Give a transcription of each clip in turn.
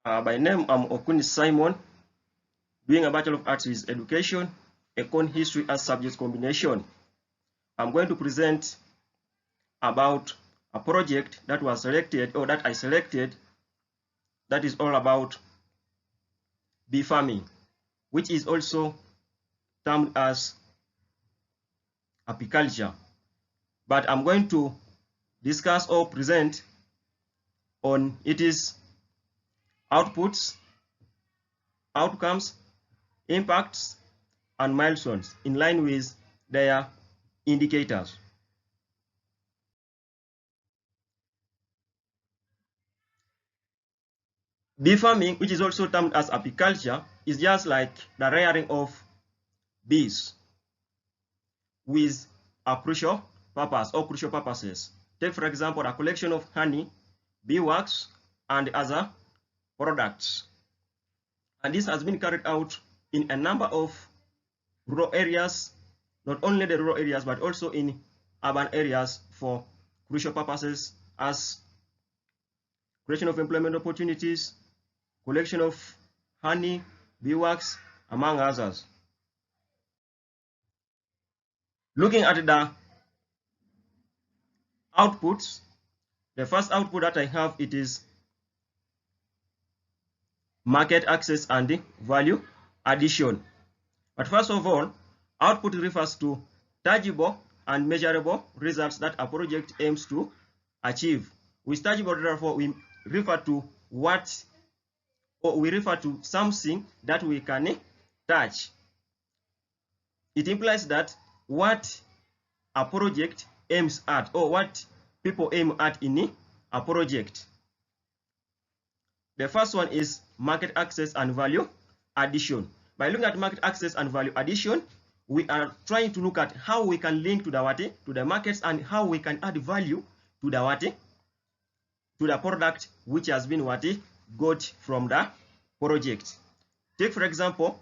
By name, I'm Okuni Simon, doing a Bachelor of Arts with Education, Econ History as subject combination. I'm going to present about a project that was selected, or that I selected, that is all about bee farming, which is also termed as apiculture. But I'm going to discuss or present on its outputs, outcomes, impacts, and milestones in line with their indicators. Bee farming, which is also termed as apiculture, is just like the rearing of bees with a crucial purpose or crucial purposes. Take, for example, a collection of honey, beeswax, and other products. And this has been carried out in a number of rural areas, not only the rural areas, but also in urban areas for crucial purposes as creation of employment opportunities, collection of honey, beeswax, among others. Looking at the outputs, the first output that I have, it is market access and value addition. But first of all, output refers to tangible and measurable results that a project aims to achieve. With tangible, therefore, we refer to what, or we refer to something that we can touch. It implies that what a project aims at, or what people aim at in a project. The first one is market access and value addition. By looking at market access and value addition, we are trying to look at how we can link to the markets, and how we can add value to the product which has been got from the project. Take, for example,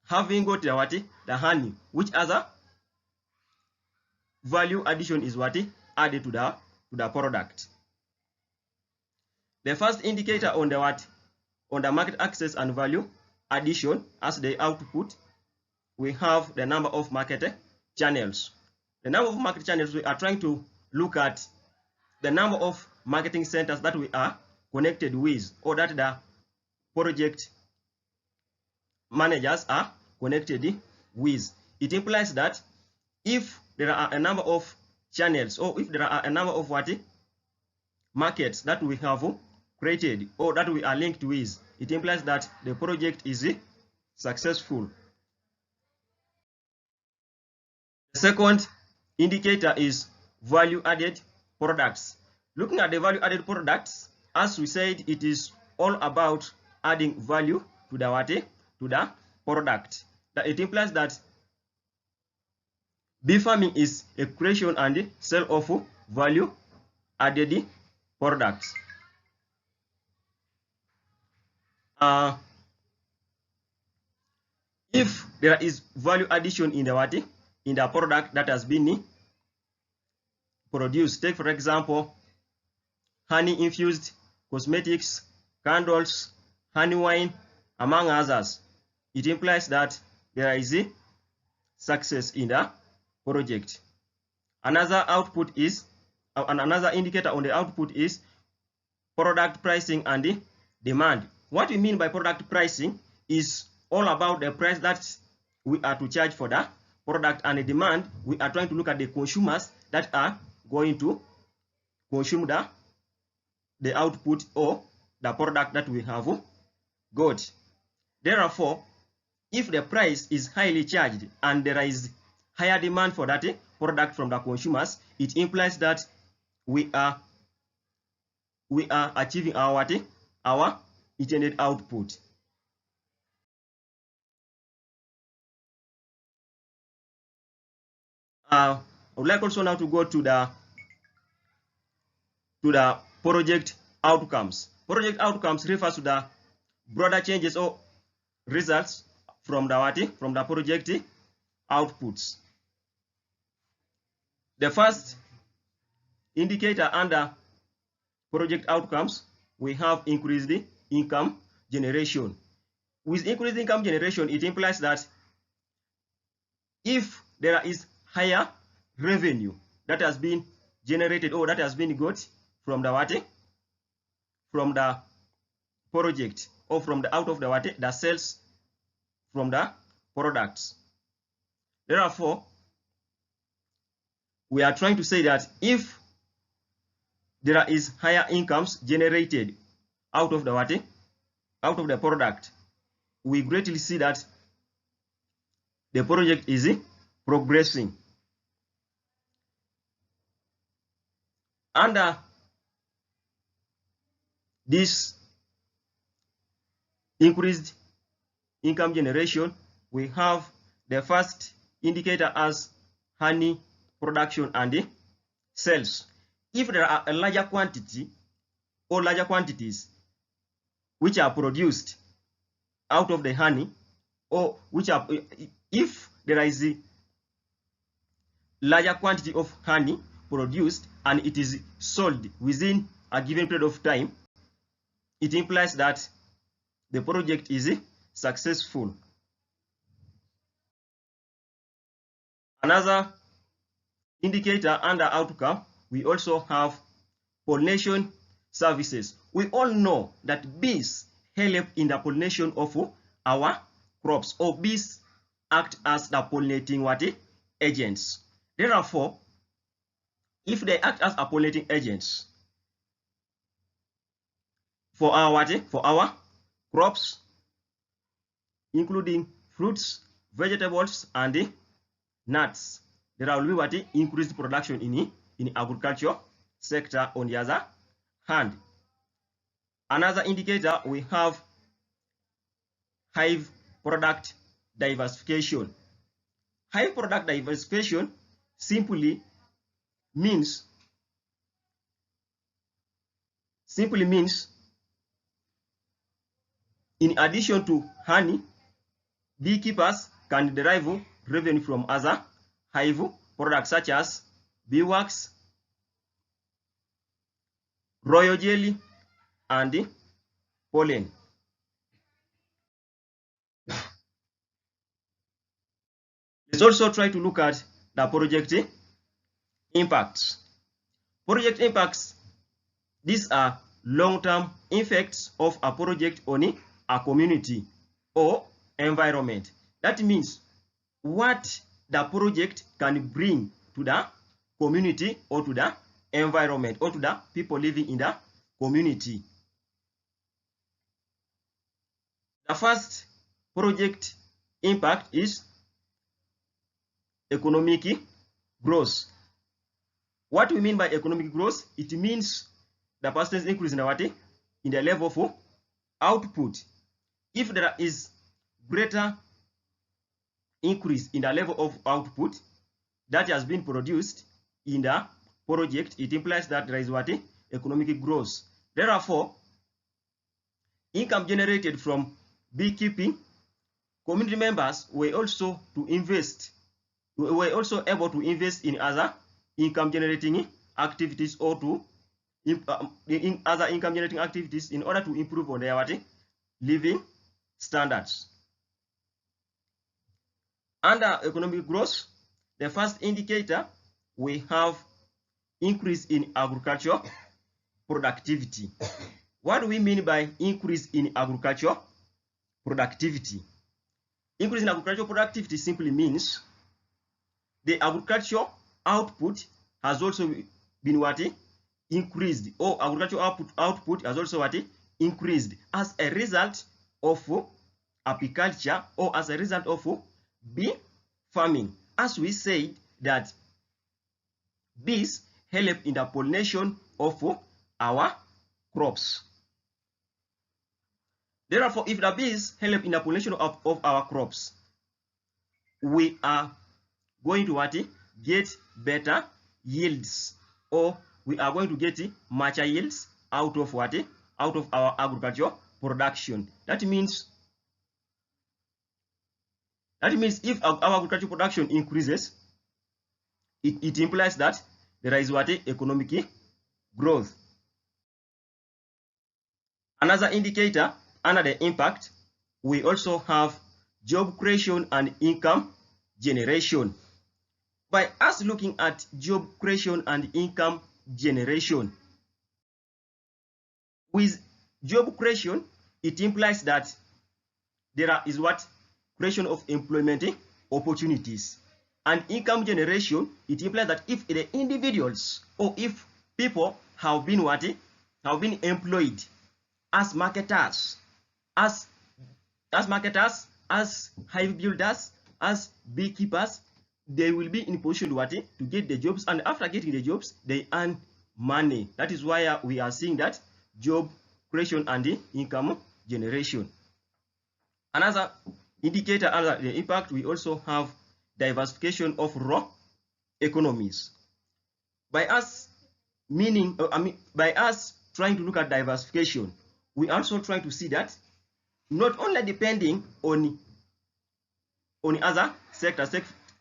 having got the honey, which other value addition is added to the product. The first indicator on the market access and value addition as the output, we have the number of market channels. The number of market channels, we are trying to look at the number of marketing centers that we are connected with, or that the project managers are connected with. It implies that if there are a number of channels, or if there are a number of markets that we have created, or that we are linked with, it implies that the project is successful. The second indicator is value added products. Looking at the value added products, as we said, it is all about adding value to the product. That it implies that bee farming is a creation and sale of value added products. If there is value addition in the product that has been produced, take for example honey infused cosmetics, candles, honey wine, among others, it implies that there is a success in the project. Another indicator on the output is product pricing and demand. What we mean by product pricing is all about the price that we are to charge for the product, and the demand, we are trying to look at the consumers that are going to consume the output or the product that we have got. Therefore, if the price is highly charged and there is higher demand for that product from the consumers, it implies that we are achieving our intended output. I would like also now to go to the project outcomes. Project outcomes refers to the broader changes or results from the project outputs. The first indicator under project outcomes we have increased income generation. With increased income generation, it implies that if there is higher revenue that has been generated or that has been got from the what? From the project, or from the out of the what? The sales from the products. Therefore, we are trying to say that if there is higher incomes generated out of the what? Out of the product, we greatly see that the project is progressing. Under this increased income generation, we have the first indicator as honey production and sales. If there are a larger quantity or larger quantities which are produced out of the honey, or which are, if there is a larger quantity of honey produced and it is sold within a given period of time, it implies that the project is successful. Another indicator under outcome, we also have pollination services. We all know that bees help in the pollination of our crops, or bees act as the pollinating what? Agents. Therefore, if they act as a pollinating agents for our what? For our crops, including fruits, vegetables, and nuts, there will be what? Increased production in agriculture sector. On the other hand, another indicator, we have hive product diversification. Hive product diversification simply means in addition to honey, beekeepers can derive revenue from other hive products such as beeswax, royal jelly, and pollen. Let's also try to look at the project impacts. Project impacts, these are long-term effects of a project on a community or environment. That means what the project can bring to the community or to the environment or to the people living in the community. The first project impact is economic growth. What we mean by economic growth, it means the percentage increase in what? In the level of output. If there is greater increase in the level of output that has been produced in the project, it implies that there is what? Economic growth. Therefore, income generated from beekeeping, community members were also able to invest in other income generating activities, or to in other income generating activities, in order to improve on their living standards. Under economic growth, the first indicator, we have increase in agriculture productivity. What do we mean by increase in agriculture productivity? Increase in agricultural productivity simply means the agricultural output has also been what? Increased, or agricultural output has also what? Increased as a result of apiculture, or as a result of bee farming. As we said that bees help in the pollination of our crops. Therefore, if the bees help in the pollination of our crops, we are going to what? Get better yields, or we are going to get much yields out of what? Out of our agriculture production. That means if our agriculture production increases, it implies that there is what? Economic growth. Another indicator under the impact, we also have job creation and income generation. By us looking at job creation and income generation, with job creation, it implies that there is what? Creation of employment opportunities. And income generation, it implies that if the individuals or if people have been what? Have been employed as marketers, as marketers, as hive builders, as beekeepers, they will be in position to get the jobs, and after getting the jobs, they earn money. That is why we are seeing that job creation and income generation. Another indicator under the impact, we also have diversification of raw economies. By us trying to look at diversification, we also try to see that not only depending on other sectors,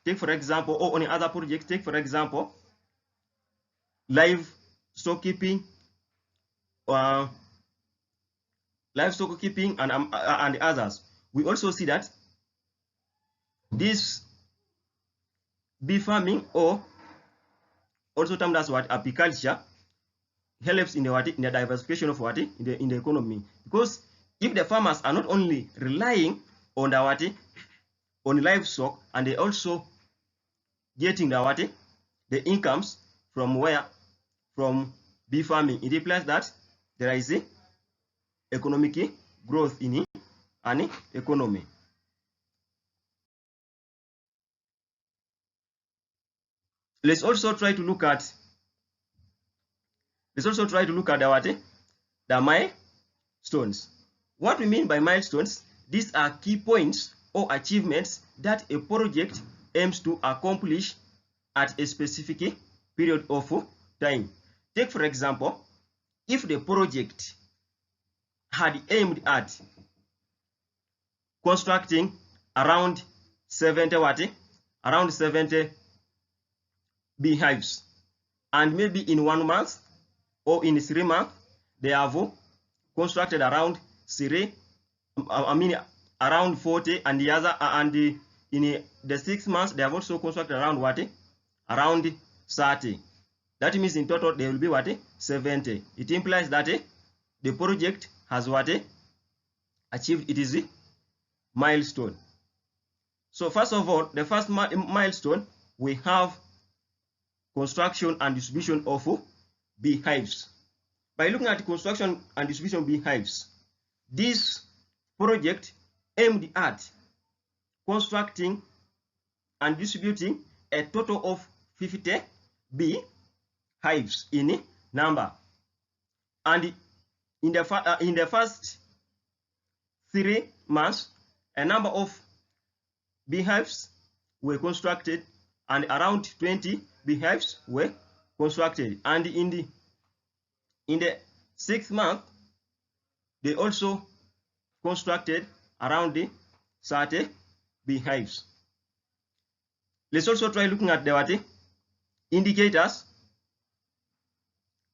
take for example, or on other projects, take for example, livestock keeping, and others. We also see that this bee farming, or also termed as what, apiculture, helps in the diversification of what, in the economy. Because if the farmers are not only relying on the on livestock, and they also getting the incomes from where? From bee farming, it implies that there is a economic growth in an economy. Let's also try to look at the milestones. What we mean by milestones, these are key points or achievements that a project aims to accomplish at a specific period of time. Take for example, if the project had aimed at constructing around 70 beehives, and maybe in 1 month or in 3 months they have constructed around around 40, and the other in the 6 months they have also constructed around around 30. That means in total there will be 70. It implies that the project has achieved its milestone. So first of all, the first milestone, we have construction and distribution of beehives. By looking at construction and distribution of beehives, this project aimed at constructing and distributing a total of 50 beehives in number. And in the first 3 months, a number of beehives were constructed, and around 20 beehives were constructed. And in the 6th month, they also constructed around 30 beehives. Let's also try looking at the indicators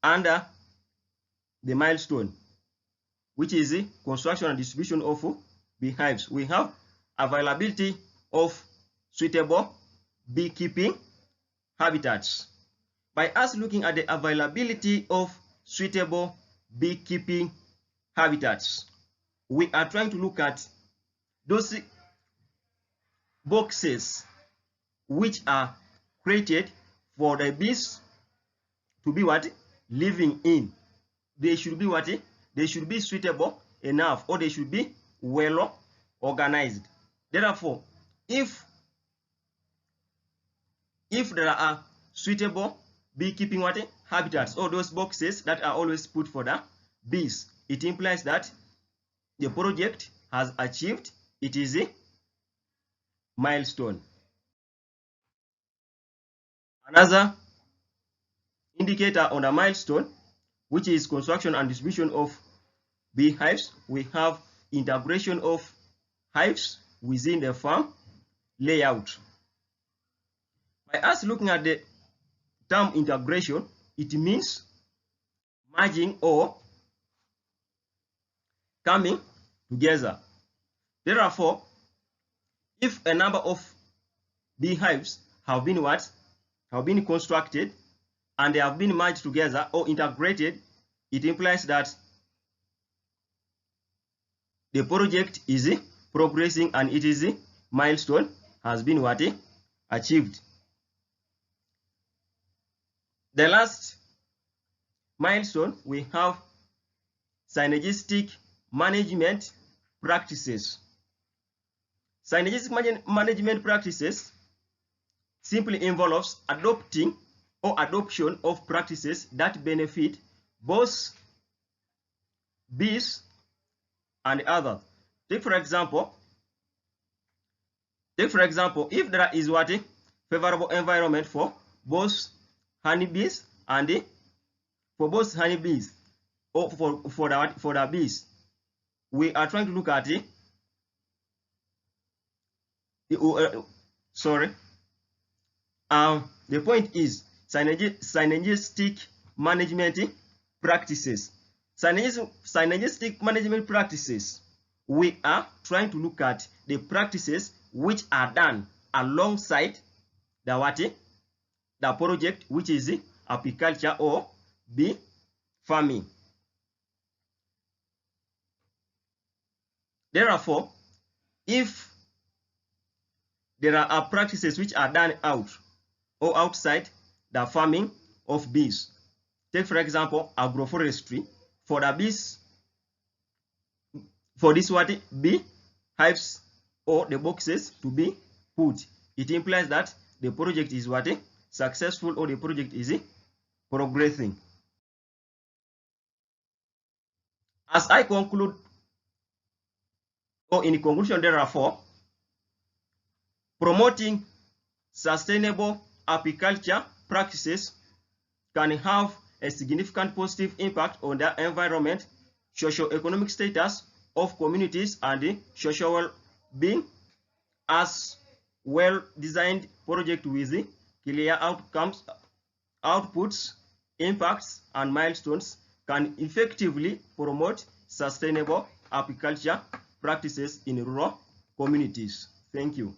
under the milestone, which is the construction and distribution of beehives. We have availability of suitable beekeeping habitats. By us looking at the availability of suitable beekeeping habitats, we are trying to look at those boxes which are created for the bees to be living in. They should be they should be suitable enough, or they should be well organized. Therefore, if there are suitable beekeeping habitats, or those boxes that are always put for the bees, it implies that the project has achieved its milestone. Another indicator on a milestone, which is construction and distribution of beehives, we have integration of hives within the farm layout. By us looking at the term integration, it means merging or coming together. Therefore, if a number of beehives have been constructed and they have been merged together or integrated, it implies that the project is progressing and it is milestone has been achieved. The last milestone, we have synergistic management practices. Synergistic management practices simply involves adopting or adoption of practices that benefit both bees and others. Take for example, if there is favorable environment for both honeybees and or for the bees, we are trying to look at the point is synergistic management practices. Synergistic management practices, we are trying to look at the practices which are done alongside the project, which is apiculture or bee farming. Therefore, if there are practices which are done outside the farming of bees, take for example agroforestry, for the bees, for this bee hives or the boxes to be put, it implies that the project is successful or the project is progressing. As I conclude, or in conclusion, therefore, promoting sustainable apiculture practices can have a significant positive impact on the environment, socio-economic status of communities, and the social well-being. As well-designed project with clear outcomes, outputs, impacts, and milestones can effectively promote sustainable apiculture practices in rural communities. Thank you.